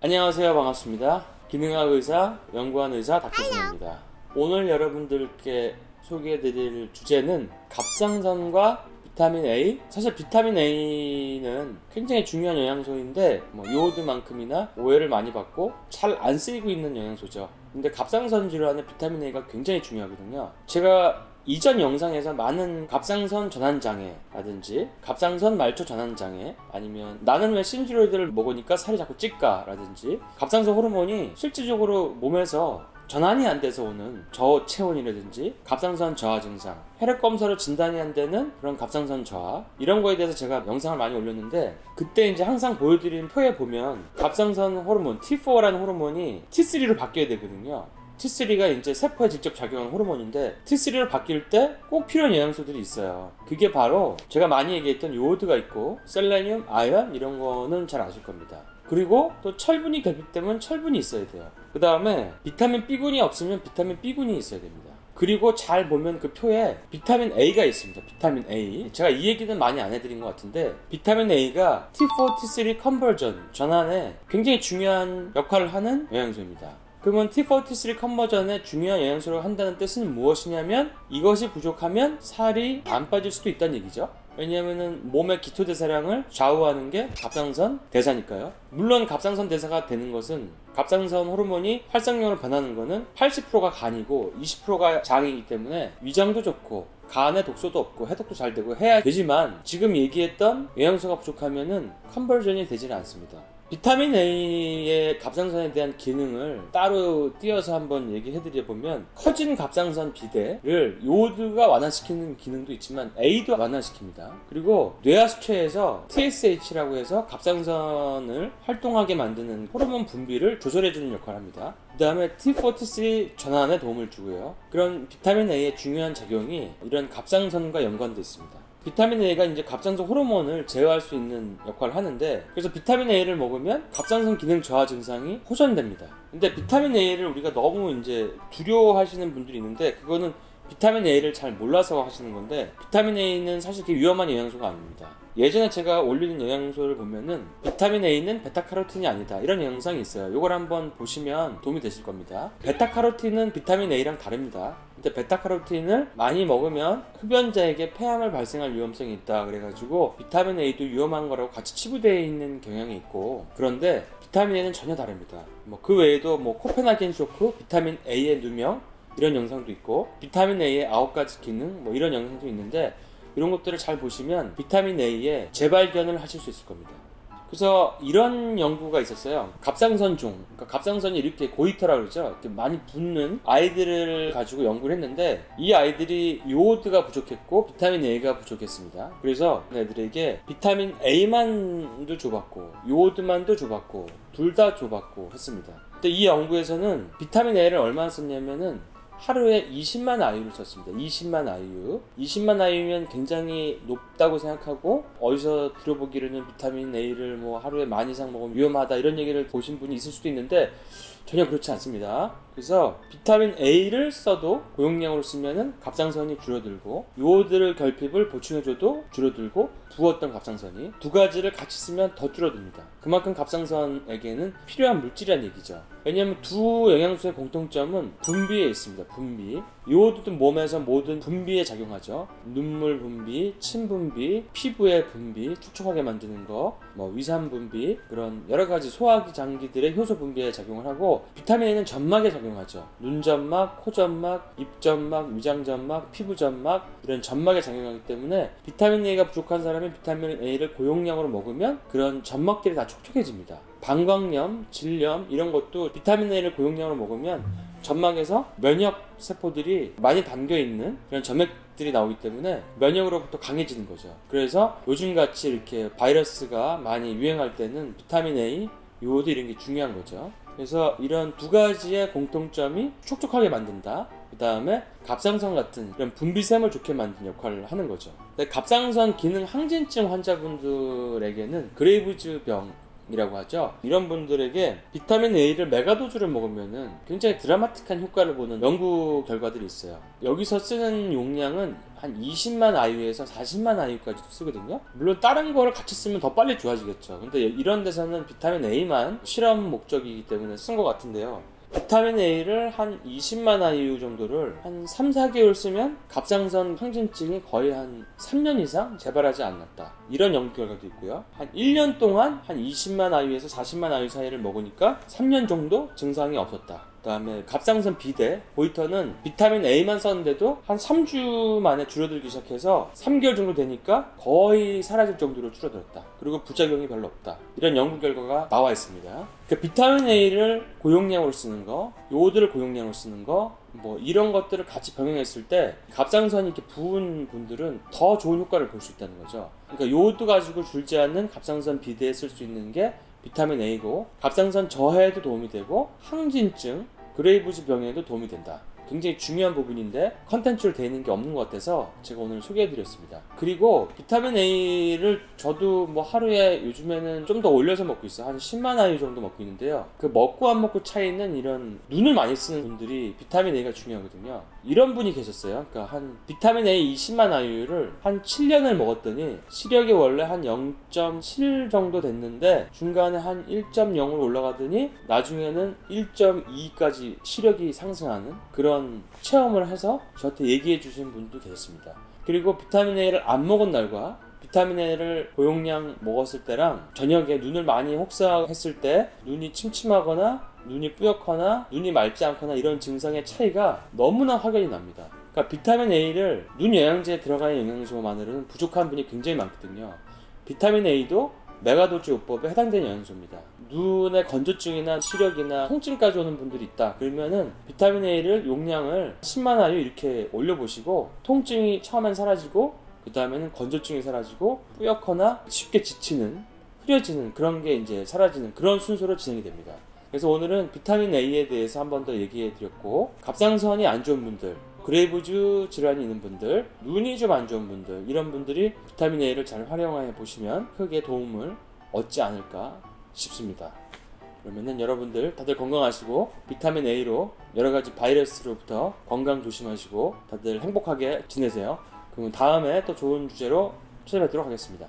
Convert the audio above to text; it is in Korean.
안녕하세요. 반갑습니다. 기능학 의사, 연구한 의사 닥터준입니다. 오늘 여러분들께 소개해드릴 주제는 갑상선과 비타민 A. 사실 비타민 A는 굉장히 중요한 영양소인데 요오드만큼이나 오해를 많이 받고 잘 안 쓰이고 있는 영양소죠. 근데 갑상선 질환에 비타민 A가 굉장히 중요하거든요. 제가 이전 영상에서 많은 갑상선 전환장애라든지 갑상선 말초 전환장애, 아니면 나는 왜 신지로이드를 먹으니까 살이 자꾸 찔까 라든지 갑상선 호르몬이 실질적으로 몸에서 전환이 안 돼서 오는 저체온이라든지 갑상선 저하 증상, 혈액 검사로 진단이 안 되는 그런 갑상선 저하, 이런 거에 대해서 제가 영상을 많이 올렸는데, 그때 이제 항상 보여드린 표에 보면 갑상선 호르몬 T4라는 호르몬이 T3로 바뀌어야 되거든요. T3가 이제 세포에 직접 작용하는 호르몬인데, T3로 바뀔 때 꼭 필요한 영양소들이 있어요. 그게 바로 제가 많이 얘기했던 요오드가 있고, 셀레늄, 아연, 이런 거는 잘 아실 겁니다. 그리고 또 철분이 결핍되면 철분이 있어야 돼요. 그 다음에 비타민 B군이 없으면 비타민 B군이 있어야 됩니다. 그리고 잘 보면 그 표에 비타민 A가 있습니다. 비타민 A. 제가 이 얘기는 많이 안 해드린 것 같은데, 비타민 A가 T4, T3 컨버전, 전환에 굉장히 중요한 역할을 하는 영양소입니다. 그러면 T4, T3 컨버전에 중요한 영양소를 한다는 뜻은 무엇이냐면, 이것이 부족하면 살이 안 빠질 수도 있다는 얘기죠. 왜냐하면 몸의 기토대사량을 좌우하는 게 갑상선 대사니까요. 물론 갑상선 대사가 되는 것은, 갑상선 호르몬이 활성력으로 변하는 거는 80%가 간이고 20%가 장이기 때문에 위장도 좋고 간에 독소도 없고 해독도 잘 되고 해야 되지만, 지금 얘기했던 영양소가 부족하면은 컨버전이 되지는 않습니다. 비타민 A의 갑상선에 대한 기능을 따로 띄어서 한번 얘기해드려보면, 커진 갑상선 비대를 요오드가 완화시키는 기능도 있지만 A도 완화시킵니다. 그리고 뇌하수체에서 TSH라고 해서 갑상선을 활동하게 만드는 호르몬 분비를 조절해주는 역할을 합니다. 그 다음에 T4, T3 전환에 도움을 주고요. 그런 비타민 A의 중요한 작용이 이런 갑상선과 연관되어 있습니다. 비타민 A가 이제 갑상선 호르몬을 제어할 수 있는 역할을 하는데, 그래서 비타민 A를 먹으면 갑상선 기능 저하 증상이 호전됩니다. 근데 비타민 A를 우리가 너무 이제 두려워하시는 분들이 있는데, 그거는 비타민 A를 잘 몰라서 하시는 건데, 비타민 A는 사실 그렇게 위험한 영양소가 아닙니다. 예전에 제가 올리는 영양소를 보면은 비타민 A는 베타카로틴이 아니다, 이런 영상이 있어요. 이걸 한번 보시면 도움이 되실 겁니다. 베타카로틴은 비타민 A랑 다릅니다. 근데 베타카로틴을 많이 먹으면 흡연자에게 폐암을 발생할 위험성이 있다 그래가지고 비타민 A도 위험한 거라고 같이 치부되어 있는 경향이 있고, 그런데 비타민 A는 전혀 다릅니다. 그 외에도 코페나겐 쇼크, 비타민 A의 누명, 이런 영상도 있고, 비타민 A의 9가지 기능, 이런 영상도 있는데, 이런 것들을 잘 보시면 비타민 A의 재발견을 하실 수 있을 겁니다. 그래서 이런 연구가 있었어요. 갑상선종, 그러니까 갑상선이 이렇게 고이터라고 그러죠. 이렇게 많이 붓는 아이들을 가지고 연구를 했는데, 이 아이들이 요오드가 부족했고 비타민 A가 부족했습니다. 그래서 애들에게 비타민 A만도 줘봤고 요오드만도 줘봤고 둘 다 줘봤고 했습니다. 근데 이 연구에서는 비타민 A를 얼마나 썼냐면은 하루에 20만 IU를 썼습니다. 20만 IU. 20만 IU면 굉장히 높다고 생각하고, 어디서 들어보기로는 비타민 A를 하루에 만 이상 먹으면 위험하다, 이런 얘기를 보신 분이 있을 수도 있는데, 전혀 그렇지 않습니다. 그래서 비타민 A를 써도 고용량으로 쓰면은 갑상선이 줄어들고, 요오드를 결핍을 보충해줘도 줄어들고, 부었던 갑상선이 두 가지를 같이 쓰면 더 줄어듭니다. 그만큼 갑상선에게는 필요한 물질이라는 얘기죠. 왜냐하면 두 영양소의 공통점은 분비에 있습니다. 분비. 요오드도 몸에서 모든 분비에 작용하죠. 눈물 분비, 침 분비, 피부의 분비, 촉촉하게 만드는 거, 위산 분비, 그런 여러 가지 소화기 장기들의 효소 분비에 작용을 하고, 비타민 A는 점막에 작용하죠. 눈점막, 코점막, 입점막, 위장점막, 피부점막, 이런 점막에 작용하기 때문에 비타민 A가 부족한 사람이 비타민 A를 고용량으로 먹으면 그런 점막들이 다 촉촉해집니다. 방광염, 질염, 이런 것도 비타민 A를 고용량으로 먹으면 점막에서 면역 세포들이 많이 담겨있는 그런 점액들이 나오기 때문에 면역으로부터 강해지는 거죠. 그래서 요즘같이 이렇게 바이러스가 많이 유행할 때는 비타민 A, 요오드 이런 게 중요한 거죠. 그래서 이런 두 가지의 공통점이 촉촉하게 만든다. 그 다음에 갑상선 같은 이런 분비샘을 좋게 만드는 역할을 하는 거죠. 근데 갑상선 기능 항진증 환자분들에게는 그레이브즈 병, 이라고 하죠. 이런 분들에게 비타민 A를 메가도즈를 먹으면은 굉장히 드라마틱한 효과를 보는 연구 결과들이 있어요. 여기서 쓰는 용량은 한 20만 IU에서 40만 IU까지도 쓰거든요. 물론 다른 거를 같이 쓰면 더 빨리 좋아지겠죠. 근데 이런 데서는 비타민 A만 실험 목적이기 때문에 쓴 것 같은데요. 비타민 A를 한 20만 IU 정도를 한 3, 4개월 쓰면 갑상선 항진증이 거의 한 3년 이상 재발하지 않았다. 이런 연구 결과도 있고요. 한 1년 동안 한 20만 IU에서 40만 IU 사이를 먹으니까 3년 정도 증상이 없었다. 그 다음에 갑상선 비대, 고이터는 비타민 A만 썼는데도 한 3주 만에 줄어들기 시작해서 3개월 정도 되니까 거의 사라질 정도로 줄어들었다. 그리고 부작용이 별로 없다. 이런 연구 결과가 나와 있습니다. 그 비타민 A를 고용량으로 쓰는 거, 요오드를 고용량으로 쓰는 거, 뭐 이런 것들을 같이 병행했을 때 갑상선이 이렇게 부은 분들은 더 좋은 효과를 볼 수 있다는 거죠. 그러니까 요오드 가지고 줄지 않는 갑상선 비대에 쓸 수 있는 게 비타민 A고, 갑상선 저해에도 도움이 되고 항진증, 그레이브즈 병에도 도움이 된다. 굉장히 중요한 부분인데 컨텐츠로 되어 있는 게 없는 것 같아서 제가 오늘 소개해드렸습니다. 그리고 비타민 A를 저도 뭐 하루에 요즘에는 좀 더 올려서 먹고 있어요. 한 10만 IU 정도 먹고 있는데요. 그 먹고 안 먹고 차이는 이런 눈을 많이 쓰는 분들이 비타민 A가 중요하거든요. 이런 분이 계셨어요. 그러니까 한 비타민 A 20만 IU를 한 7년을 먹었더니 시력이 원래 한 0.7 정도 됐는데 중간에 한 1.0으로 올라가더니 나중에는 1.2까지 시력이 상승하는 그런 체험을 해서 저한테 얘기해 주신 분도 계셨습니다. 그리고 비타민 A를 안 먹은 날과 비타민 A를 고용량 먹었을 때랑 저녁에 눈을 많이 혹사했을 때 눈이 침침하거나 눈이 뿌옇거나 눈이 맑지 않거나 이런 증상의 차이가 너무나 확연히 납니다. 그러니까 비타민 A를 눈 영양제에 들어가는 영양소만으로는 부족한 분이 굉장히 많거든요. 비타민 A도 메가도즈 요법에 해당되는 영양소입니다. 눈의 건조증이나 시력이나 통증까지 오는 분들이 있다. 그러면은 비타민 A를 용량을 10만 IU 이렇게 올려보시고 통증이 처음엔 사라지고 그 다음에는 건조증이 사라지고 뿌옇거나 쉽게 지치는 흐려지는 그런 게 이제 사라지는 그런 순서로 진행이 됩니다. 그래서 오늘은 비타민 A에 대해서 한 번 더 얘기해 드렸고 갑상선이 안 좋은 분들, 그레이브즈 질환이 있는 분들, 눈이 좀 안 좋은 분들 이런 분들이 비타민 A를 잘 활용해 보시면 크게 도움을 얻지 않을까 싶습니다. 그러면은 여러분들 다들 건강하시고 비타민 A로 여러가지 바이러스로부터 건강 조심하시고 다들 행복하게 지내세요. 그럼 다음에 또 좋은 주제로 찾아뵙도록 하겠습니다.